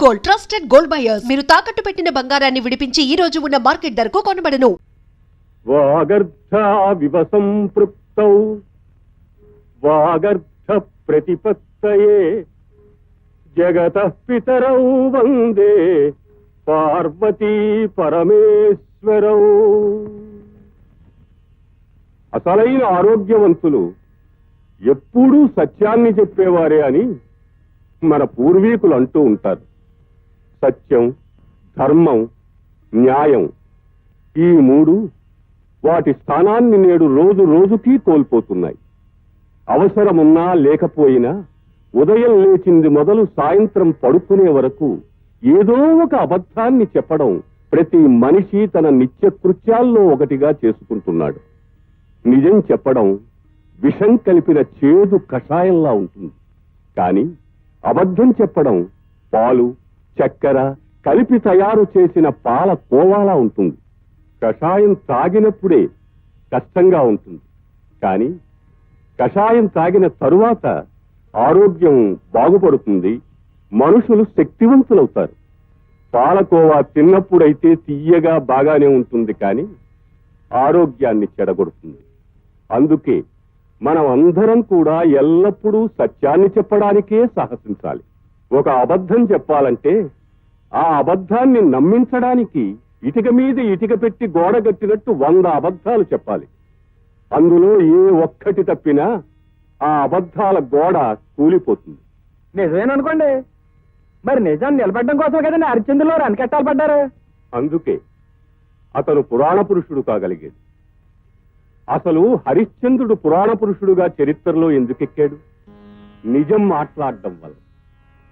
Gold, trusted gold buyers. మీరు తాకట్టు పెట్టిన బంగారాన్ని విడిపించి ఈ రోజు ఉన్న మార్కెట్ ధరకు కొనబడను. వాగర్ధావివ సంపృక్తౌ వాగర్ధ ప్రతిపత్తయే జగతః పితరౌ వందే పార్వతీ పరమేశ్వరౌ. అసలైన ఆరోగ్యవంతులు ఎప్పుడూ సత్యాన్ని చెప్పేవారే అని మన పూర్వీకులు అంటూ ఉంటారు. సత్యం, ధర్మం, న్యాయం ఈ మూడు వాటి స్థానాన్ని నేడు రోజు రోజుకి కోల్పోతున్నాయి. అవసరమున్నా లేకపోయినా ఉదయం లేచింది మొదలు సాయంత్రం పడుకునే వరకు ఏదో ఒక అబద్ధాన్ని చెప్పడం ప్రతి మనిషి తన నిత్య కృత్యాల్లో ఒకటిగా చేసుకుంటున్నాడు. నిజం చెప్పడం విషం కలిపిన చేదు కషాయంలా ఉంటుంది. కానీ అబద్ధం చెప్పడం పాలు, చక్కెర కలిపి తయారు చేసిన పాల కోవాలా ఉంటుంది. కషాయం తాగినప్పుడే కష్టంగా ఉంటుంది, కానీ కషాయం తాగిన తరువాత ఆరోగ్యం బాగుపడుతుంది, మనుషులు శక్తివంతులవుతారు. పాలకోవా తిన్నప్పుడైతే తీయగా బాగానే ఉంటుంది, కానీ ఆరోగ్యాన్ని చెడగొడుతుంది. అందుకే మనం అందరం కూడా ఎల్లప్పుడూ సత్యాన్ని చెప్పడానికే సాహసించాలి. ఒక అబద్ధం చెప్పాలంటే ఆ అబద్ధాన్ని నమ్మించడానికి ఇటుక మీద ఇటుక పెట్టి గోడ కట్టినట్టు 100 అబద్ధాలు చెప్పాలి. అందులో ఏ ఒక్కటి తప్పినా ఆ అబద్ధాల గోడ కూలిపోతుంది. నిజమేననుకోండి, మరి నిజాన్ని నిలబెట్టడం కోసం కదండి హరిశ్చంద్రులో రనకెట్టాలు పడ్డారు. అందుకే అతను పురాణ పురుషుడు కాగలిగేది. అసలు హరిశ్చంద్రుడు పురాణ పురుషుడుగా చరిత్రలో ఎందుకెక్కాడు? నిజం మాట్లాడడం వల్ల,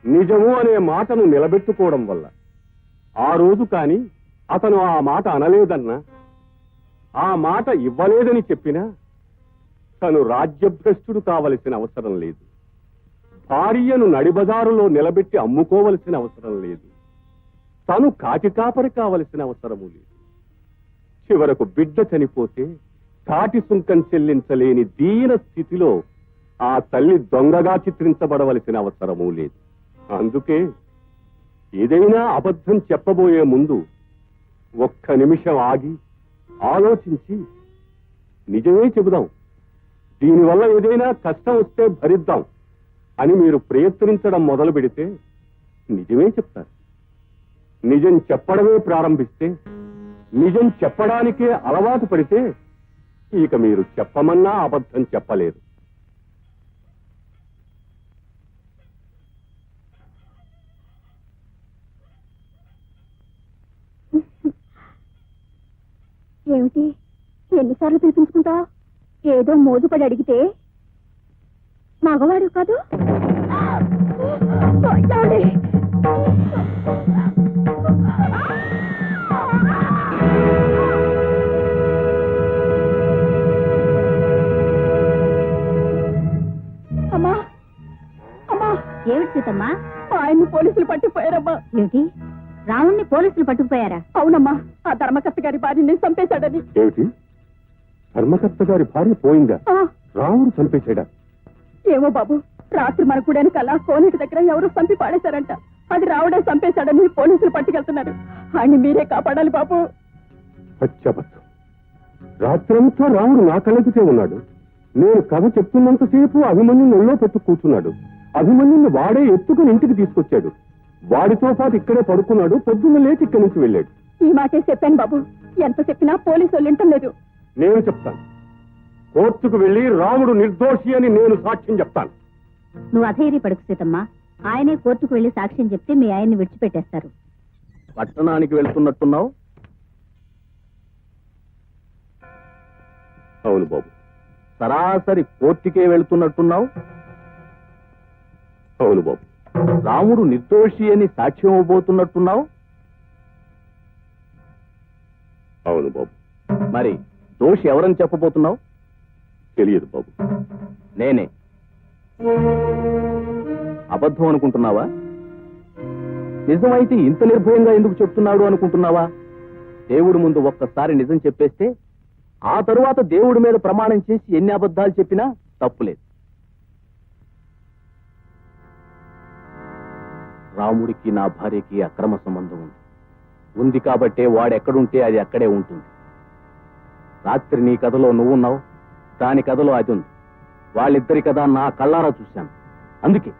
నిజము అనే మాటను నిలబెట్టుకోవడం వల్ల. ఆ రోజు కాని అతను ఆ మాట అనలేదన్నా, ఆ మాట ఇవ్వలేదని చెప్పినా తను రాజ్యభ్రష్టుడు కావలసిన అవసరం లేదు, భార్యను నడిబజారులో నిలబెట్టి అమ్ముకోవలసిన అవసరం లేదు, తను కాటికాపరి కావలసిన అవసరము లేదు. చివరకు బిడ్డ చనిపోతే కాటి సుంకం చెల్లించలేని దీన స్థితిలో ఆ తల్లి దొంగగా చిత్రించబడవలసిన అవసరమూ లేదు. అందుకే ఏదైనా అబద్ధం చెప్పబోయే ముందు ఒక్క నిమిషం ఆగి ఆలోచించి నిజమే చెబుదాం, దీనివల్ల ఏదైనా కష్టం వస్తే భరిద్దాం అని మీరు ప్రయత్నించడం మొదలు పెడితే నిజమే చెప్తారు. నిజం చెప్పడమే ప్రారంభిస్తే, నిజం చెప్పడానికే అలవాటు పడితే ఇక మీరు చెప్పమన్నా అబద్ధం చెప్పలేరు. ఏమిటి ఎన్నిసార్లు పిలిపించుకుంటా? ఏదో మోజుపడి అడిగితే మగవాడు కాదు. అమ్మా అమ్మా, ఏమిటి సీతమ్మా? ఆయన్ని పోలీసులు పట్టుకుపోయారమ్మా. ఏమిటి, రావుణ్ణి పోలీసులు పట్టుకుపోయారా? అవునమ్మా, ఆ ధర్మకర్త గారి భార్యని చంపేశాడని. ఏమిటి, ధర్మకర్త గారి భార్య పోయిందా? రావుడు చంపేశాడా? ఏమో బాబు, రాత్రి మన కూడానికి అలా కోనేటి దగ్గర ఎవరో చంపి పాడేశారంట. అది రావుడే చంపేశాడని పోలీసులు పట్టుకెళ్తున్నారు. ఆయన్ని మీరే కాపాడాలి బాబు. అచ్చబద్ధం. రాత్రంతా రావుడు నా కళ్ళెదుటే ఉన్నాడు. నేను కథ చెప్తున్నంతసేపు అభిమన్యుని ఒళ్ళో పెట్టు కూర్చున్నాడు. అభిమన్యుని వాడే ఎత్తుకుని ఇంటికి తీసుకొచ్చాడు. వాడితో పాటు ఇక్కడే పడుకున్నాడు. పొద్దున్న లేచి ఇక్కడి నుంచి వెళ్ళాడు. ఈ మాటే చెప్పాను బాబు, ఎంత చెప్పినా పోలీసు వాళ్ళు వింటం లేదు. నేను చెప్తాను, కోర్టుకు వెళ్లి రాముడు నిర్దోషి అని నేను సాక్ష్యం చెప్తాను. నువ్వు అధైర్య పడుకు సీతమ్మా, ఆయనే కోర్టుకు వెళ్లి సాక్ష్యం చెప్తే మీ ఆయన్ని విడిచిపెట్టేస్తారు. పట్టణానికి వెళ్తున్నట్టున్నావు? అవును బాబు. సరాసరి కోర్టుకే వెళ్తున్నట్టున్నావు? అవును బాబు. రాముడు నిర్దోషి అని సాక్ష్యం ఇవ్వబోతున్నట్టున్నావు? అవును బాబు. మరి దోషి ఎవరని చెప్పబోతున్నావు? తెలియదు బాబు. నేనే. అబద్ధం అనుకుంటున్నావా? నిజమైతే ఇంత నిర్భయంగా ఎందుకు చెప్తున్నాడు అనుకుంటున్నావా? దేవుడి ముందు ఒక్కసారి నిజం చెప్పేస్తే ఆ తరువాత దేవుడి మీద ప్రమాణం చేసి ఎన్ని అబద్ధాలు చెప్పినా తప్పులేదు. రాముడికి నా భార్యకి అక్రమ సంబంధం ఉంది. ఉంది కాబట్టే వాడెక్కడుంటే అది అక్కడే ఉంటుంది. రాత్రి నీ కథలో నువ్వున్నావు, దాని కథలో అది ఉంది. వాళ్ళిద్దరి కథ నా కళ్ళారా చూశాను. అందుకే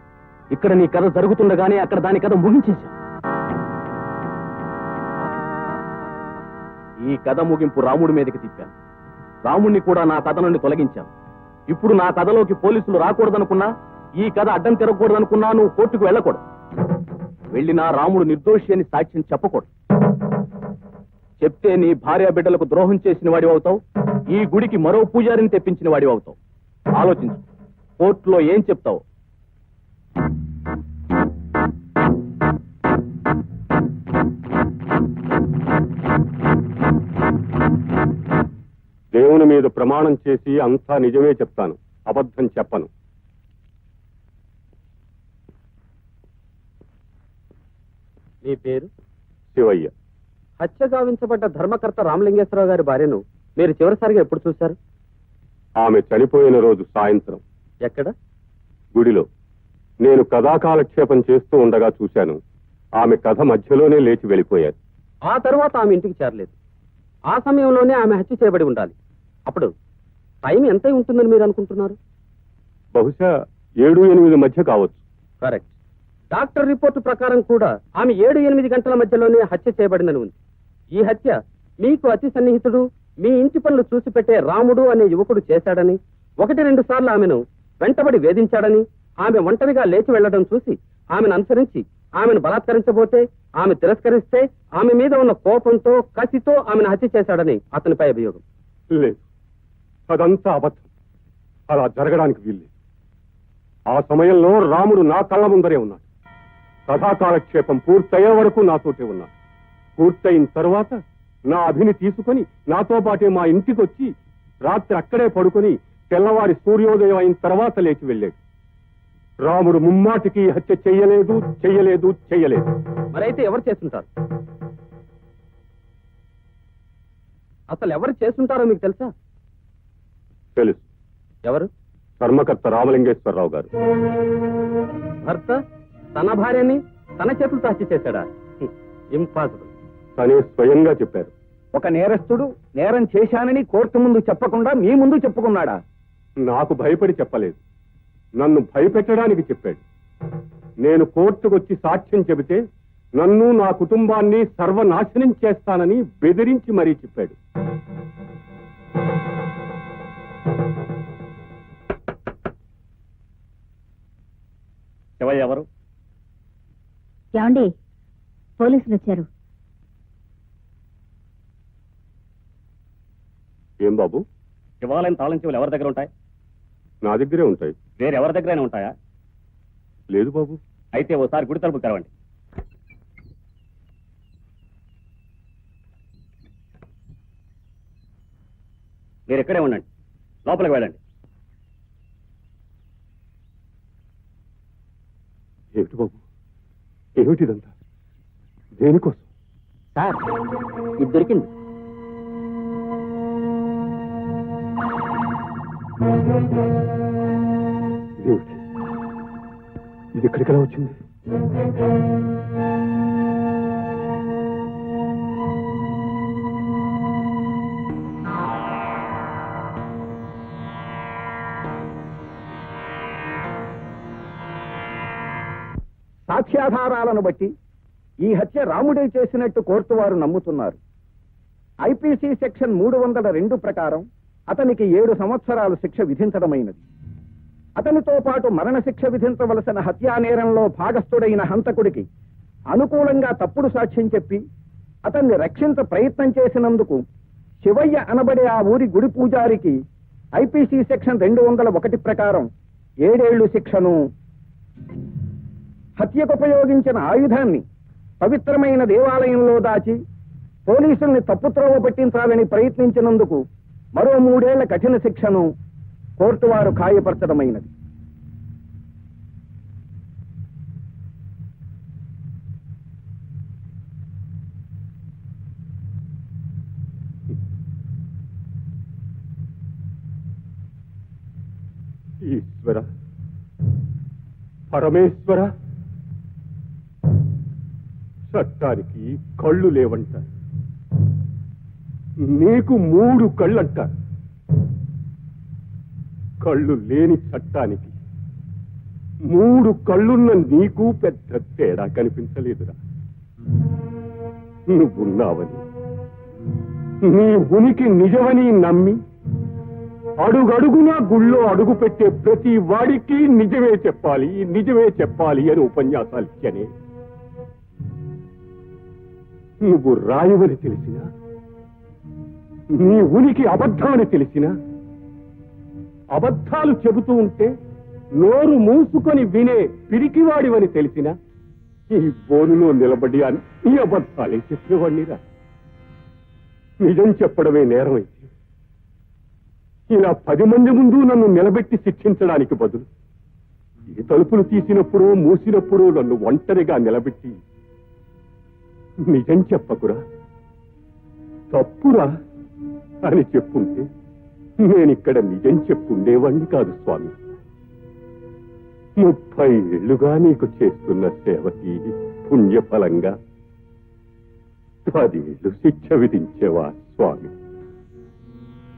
ఇక్కడ నీ కథ జరుగుతుండగానే అక్కడ దాని కథ ముగించేశాను. ఈ కథ ముగింపు రాముడి మీదకి తిప్పాను. రాముణ్ణి కూడా నా కథ నుండి తొలగించాను. ఇప్పుడు నా కథలోకి పోలీసులు రాకూడదనుకున్నా, ఈ కథ అడ్డం తిరగకూడదనుకున్నా నువ్వు కోర్టుకు వెళ్ళకూడదు. వెళ్ళినా రాముడు నిర్దోషి అని సాక్ష్యం చెప్పకూడదు. చెప్తే నీ భార్య బిడ్డలకు ద్రోహం చేసిన వాడి అవుతావు, ఈ గుడికి మరో పూజారిని తెప్పించిన వాడి అవుతావు. ఆలోచించు, కోర్టులో ఏం చెప్తావు? దేవుని మీద ప్రమాణం చేసి అంతా నిజమే చెప్తాను, అబద్ధం చెప్పను. నీ పేరు? శివయ్య. హత్య గావించబడ్డ ధర్మకర్త రామలింగేశ్వరరావు గారి భార్యను మీరు చివరిసారిగా ఎప్పుడు చూశారు? ఆమె చనిపోయిన రోజు సాయంత్రం. ఎక్కడ? గుడిలో. నేను కథాకాలక్షేపం చేస్తూ ఉండగా చూశాను. ఆమె కథ మధ్యలోనే లేచి వెళ్ళిపోయారు. ఆ తర్వాత ఆమె ఇంటికి చేరలేదు. ఆ సమయంలోనే ఆమె హత్య చేయబడి ఉండాలి. అప్పుడు టైం ఎంత ఉంటుందని మీరు అనుకుంటున్నారు? బహుశా 7-8 మధ్య కావచ్చు. కరెక్ట్. డాక్టర్ రిపోర్టు ప్రకారం కూడా ఆమె 7-8 గంటల మధ్యలోనే హత్య చేయబడిందని ఉంది. ఈ హత్య మీకు అతి సన్నిహితుడు, మీ ఇంటి పనులు చూసి పెట్టే రాముడు అనే యువకుడు చేశాడని, 1-2 సార్లు ఆమెను వెంటబడి వేధించాడని, ఆమె ఒంటరిగా లేచి వెళ్లడం చూసి ఆమెను అనుసరించి ఆమెను బలాత్కరించబోతే ఆమె తిరస్కరిస్తే ఆమె మీద ఉన్న కోపంతో, కసితో ఆమెను హత్య చేశాడని అతనిపై అభియోగం. లేదు, అదంతా అబద్ధం. అలా జరగడానికి వీల్లేదు. ఆ సమయంలో రాముడు నా కళ్ళ ముందరే ఉన్నాడు. కథాకాలక్షేపం పూర్తయ్యే వరకు నాతోటే ఉన్నాడు. పూర్తయిన తర్వాత నా అభిని తీసుకుని నాతో పాటే మా ఇంటికి వచ్చి రాత్రి అక్కడే పడుకొని తెల్లవారి సూర్యోదయం అయిన తర్వాత లేచి వెళ్ళాడు. రాముడు ముమ్మాటికి హత్య చెయ్యలేదు, చెయ్యలేదు, చెయ్యలేదు. మరైతే ఎవరు చేస్తుంటారు? అసలు ఎవరు చేస్తుంటారో మీకు తెలుసా? తెలుసు. ఎవరు? ధర్మకర్త రామలింగేశ్వరరావు గారు. భర్త తన భార్యని తన చేతులతో హత్య చేశాడా? ఇంపాసిబుల్. తనే స్వయంగా చెప్పారు. ఒక నేరస్తుడు నేరం చేశానని కోర్టు ముందు చెప్పకుండా మీ ముందు చెప్పుకున్నాడా? నాకు భయపడి చెప్పలేదు, నన్ను భయపెట్టడానికి చెప్పాడు. నేను కోర్టుకొచ్చి సాక్ష్యం చెబితే నన్ను, నా కుటుంబాన్ని సర్వనాశనం చేస్తానని బెదిరించి మరీ చెప్పాడు. ఎవరు? ఏమండి, పోలీసులు వచ్చారు. ఏం బాబు? శివాలయం తాళం చెవులు ఎవరి దగ్గర ఉంటాయి? నా దగ్గరే ఉంటాయి. వేరెవరి దగ్గరైనా ఉంటాయా? లేదు బాబు. అయితే ఓసారి గుడి తలుపు తెరవండి. మీరు ఇక్కడే ఉండండి, లోపలికి వెళ్ళండి. ఏమిటి బాబు, ఏమిటిదంతా? దేనికోసం? సార్, ఇది దొరికింది. ఏమిటి ఇది? ఎక్కడికలా వచ్చింది? సాక్ష్యాధారాలను బట్టి ఈ హత్య రాముడే చేసినట్టు కోర్టు వారు నమ్ముతున్నారు. ఐపీసీ సెక్షన్ 302 ప్రకారం అతనికి 7 సంవత్సరాలు శిక్ష విధించడమైనది. అతనితో పాటు మరణశిక్ష విధించవలసిన హత్యా నేరంలో భాగస్థుడైన హంతకుడికి అనుకూలంగా తప్పుడు సాక్ష్యం చెప్పి అతన్ని రక్షించ ప్రయత్నం చేసినందుకు శివయ్య అనబడే ఆ ఊరి గుడి పూజారికి ఐపీసీ సెక్షన్ 201 ప్రకారం 7 ఏళ్లు శిక్షను, హత్యకు ఉపయోగించిన ఆయుధాన్ని పవిత్రమైన దేవాలయంలో దాచి పోలీసుల్ని తప్పుత్రోవ పట్టించాలని ప్రయత్నించినందుకు మరో 3 ఏళ్ల కఠిన శిక్షను కోర్టు వారు ఖాయపరచడమైనది. ఈశ్వర, పరమేశ్వర, చట్టానికి కళ్ళు లేవంటారు, నీకు 3 కళ్ళంటారు. కళ్ళు లేని చట్టానికి 3 కళ్ళున్న నీకు పెద్ద తేడా కనిపించలేదురా. నువ్వున్నావని, నీ ఉనికి నిజమని నమ్మి అడుగడుగునా గుళ్ళో అడుగు పెట్టే ప్రతి వాడికి నిజమే చెప్పాలి అని ఉపన్యాసాలు ఇచ్చనే. నువ్వు రాయవని తెలిసినా, నీ ఉనికి అబద్ధమని తెలిసినా, అబద్ధాలు చెబుతూ ఉంటే నోరు మూసుకొని వినే పిరికివాడివని తెలిసినా ఈ బోనులో నిలబడి అన్ని అబద్ధాలే చెప్పేవాడినిరా. నిజం చెప్పడమే నేరమైతే ఇలా 10 మంది ముందు నన్ను నిలబెట్టి శిక్షించడానికి బదులు ఈ తలుపులు తీసినప్పుడు మూసినప్పుడు నన్ను ఒంటరిగా నిలబెట్టి నిజం చెప్పకురా, తప్పురా అని చెప్పుంటే నేనిక్కడ నిజం చెప్పుండేవాణ్ణి కాదు స్వామి. 30 ఏళ్లుగా నీకు చేస్తున్న సేవకి పుణ్యఫలంగా 10 ఏళ్లు శిక్ష విధించేవా స్వామి?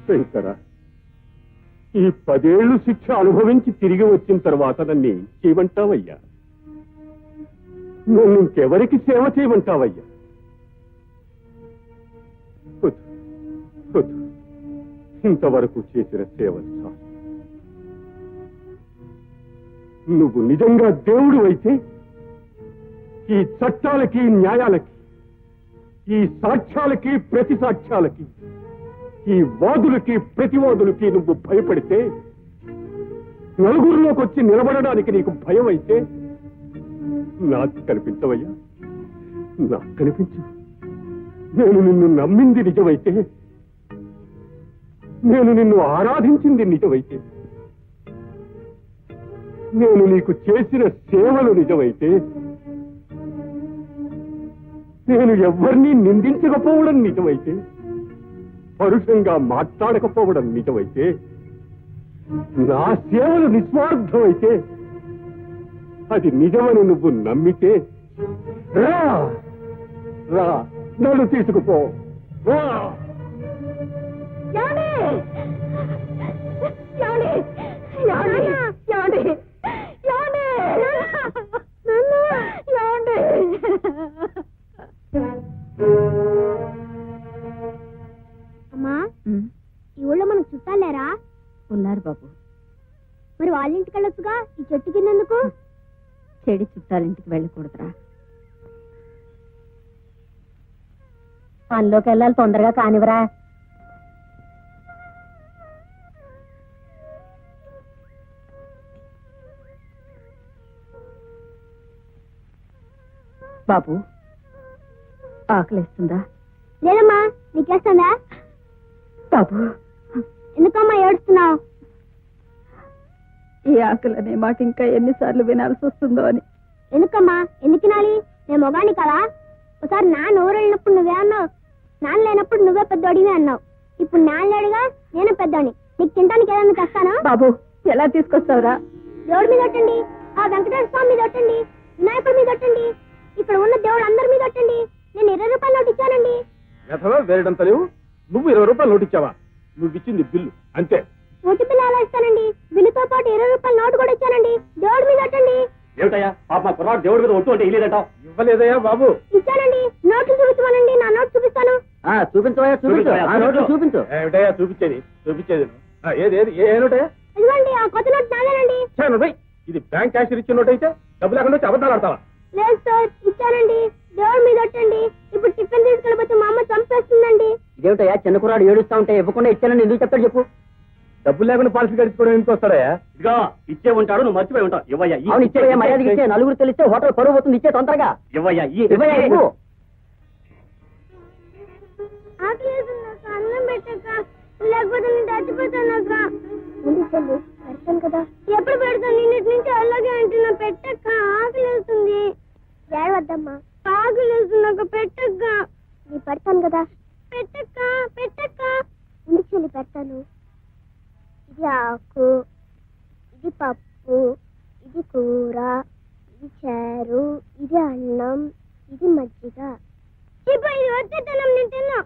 శంకర, ఈ 10 ఏళ్లు శిక్ష అనుభవించి తిరిగి వచ్చిన తర్వాత నన్ను ఏం చేయమంటావయ్యా? నన్ను ఇంకెవరికి సేవ చేయమంటావయ్యా? ఇంతవరకు చేసిన సేవలు చాలు. నువ్వు నిజంగా దేవుడు అయితే ఈ చట్టాలకి, న్యాయాలకి, ఈ సాక్ష్యాలకి, ప్రతి సాక్ష్యాలకి, ఈ వాదులకి, ప్రతివాదులకి నువ్వు భయపడితే, నలుగురిలోకి వచ్చి నిలబడడానికి నీకు భయం అయితే నాకు కనిపించవయ్యా, నాకు కనిపించు. నేను నిన్ను నమ్మింది నిజమైతే, నేను నిన్ను ఆరాధించింది నిజమైతే, నేను నీకు చేసిన సేవలు నిజమైతే, నేను ఎవరిని నిందించకపోవడం నిజమైతే, పరుషంగా మాట్లాడకపోవడం నిజమైతే, నా సేవలు నిస్వార్థమైతే, అది నిజమని నువ్వు నమ్మితే రా, రా, నన్ను తీసుకుపో, రా. అమ్మా, ఈ ఊళ్ళో మనకు చుట్టాలేరా? ఉన్నారు బాబు. మరి వాళ్ళ ఇంటికి వెళ్ళొచ్చుగా, ఈ చెట్టు కిందెందుకు? చెడి చుట్టాలింటికి వెళ్ళకూడదురా. పనిలోకి వెళ్ళాలి, తొందరగా కానివరా. బాబు, ఆకలిస్తుందా? లేదమ్మా, నీకేస్తుందా? బాబు, ఎందుకమ్మా ఏడుస్తున్నావు? ఈ ఆకలి అనే మాట ఇంకా ఎన్నిసార్లు వినాల్సి వస్తుందో అని. ఎందుకమ్మా, ఎందుకు తినాలి? నేను మొగాని కదా. ఒకసారి నాన్న ఊరు వెళ్ళినప్పుడు నువ్వే అన్నావు, నాన్న లేనప్పుడు నువ్వే పెద్దోడివి అన్నావు. ఇప్పుడు నాన్న లేడుగా, నేను పెద్దోడిని. నీకు తినడానికి ఏదన్నా తెస్తానా? బాబు, ఎలా తీసుకొస్తావురా? దేవుడి మీద ఒట్టండి, ఆ వెంకటేశ్వర స్వామి మీద ఒట్టండి, వినాయకుడి మీద ఒట్టండి, ఇక్కడ ఉన్న దేవుడు అందరి మీద ఒట్టండి. నేను 20 రూపాయలు నోటు ఇచ్చానండి. వేరేడంత లేవు. నువ్వు 20 రూపాయలు నోటు ఇచ్చావా? నువ్వు ఇచ్చింది బిల్లు అంతే. నోటు బిల్లు ఎలా ఇస్తానండి? బిల్లుతో పాటు 20 రూపాయలు నోటు కూడా ఇచ్చానండి. దేవుడి మీద ఒట్టండి. ఏమిటయ్యా పాప, మా కుర్రాడు దేవుడి మీద ఒట్టు అంటే ఇల్లేదంటావు? ఇవ్వలేదయ్యా బాబు. ఇచ్చానండి. నోట్లు చూపించమనండి, నా నోటు చూపిస్తాను. చూపించవయ్యా, చూపించు. ఏమిటయ్యా చూపించేది? ఏది ఏది ఏ నోటయ్యా? ఇదిగోండి, ఆ కొత్త నోటు నాదేనండి. ఇది బ్యాంక్ క్యాషియర్ ఇచ్చిన నోట్ అయితే డబ్బు లేకుండా వచ్చి అబద్ధాలు ఆడతావా? లేదు సార్, ఇచ్చానండి. దేవుడి మీద ఒట్టండి. ఇప్పుడు టిఫిన్ తీసుకెళ్ళిపోతే మా అమ్మ చంపేస్తుందండి. ఇదేమిటయ్యా, చిన్న కుర్రాడు ఏడుస్తా ఉంటే ఇవ్వకుండా ఇచ్చానని ఎందుకు చెప్తాడు చెప్పు? డబ్బులు లేకుండా పాలసీ గడిచుకోవడం ఎందుకు వస్తాడయా? ఇదిగా ఇచ్చే ఉంటాడు, నువ్వు మర్చిపోయి ఉంటావు. ఇవ్వయ్యా, ఇచ్చే మర్యాదకి ఇచ్చే. నలుగురు తెలిస్తే హోటల్ పరువు పోతుంది. ఇచ్చే తొందరగా ఇవ్వయ్యా. ఆకలేదున్నాక అన్నం పెట్టక, లేకపోతే నేను చచ్చిపోతానక్క. పెడతాను కదా. ఎప్పుడు పెడతాను? నిన్నటి నుంచి అలాగే అంటున్నా. పెట్టక్క, ఆకలేస్తుంది. ఏడవద్దమ్మా, ఆకలేస్తున్నాక పెట్టక్క. నీ పెడతాను కదా. పెట్టక్క, పెట్టక్క. ఇంటి చెల్లి పెడతాను. ఇది ఆకు, ఇది పప్పు, ఇది కూర, ఇది చారు, ఇది అన్నం, ఇది మజ్జిగ. ఇప్పుడు ఇది వచ్చేతనం నేను తిన్నా.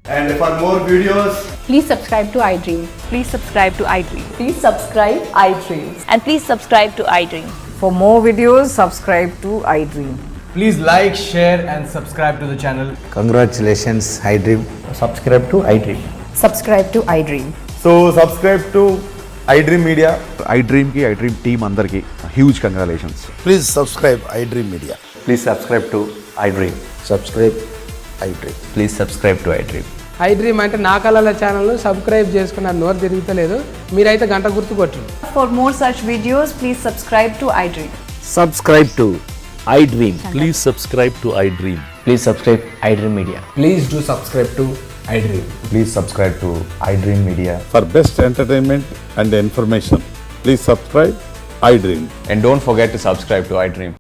And for more videos, Please subscribe to iDream. Please subscribe to iDream. Please subscribe iDream. And please subscribe to iDream. For more videos, subscribe to iDream. please like, share, and subscribe to the channel. Congratulations, iDream. Subscribe to iDream. Subscribe to iDream. So, subscribe to iDream Media. iDream ki iDream team andarki huge congratulations. Please subscribe iDream Media. Please subscribe to iDream. Subscribe iDream. Please subscribe to iDream. iDream అంటే నా కళల ఛానల్ను subscribe చేసుకున్న నోరు తిరుగుతలేదు, మీరైతే గంట గుర్తు కొట్టండి. For more such videos, please subscribe to iDream. Subscribe to iDream. Please subscribe to iDream. Please subscribe iDream Media. Please do subscribe to iDream. Please subscribe to iDream Media. For best entertainment and information, please subscribe iDream. And don't forget to subscribe to iDream.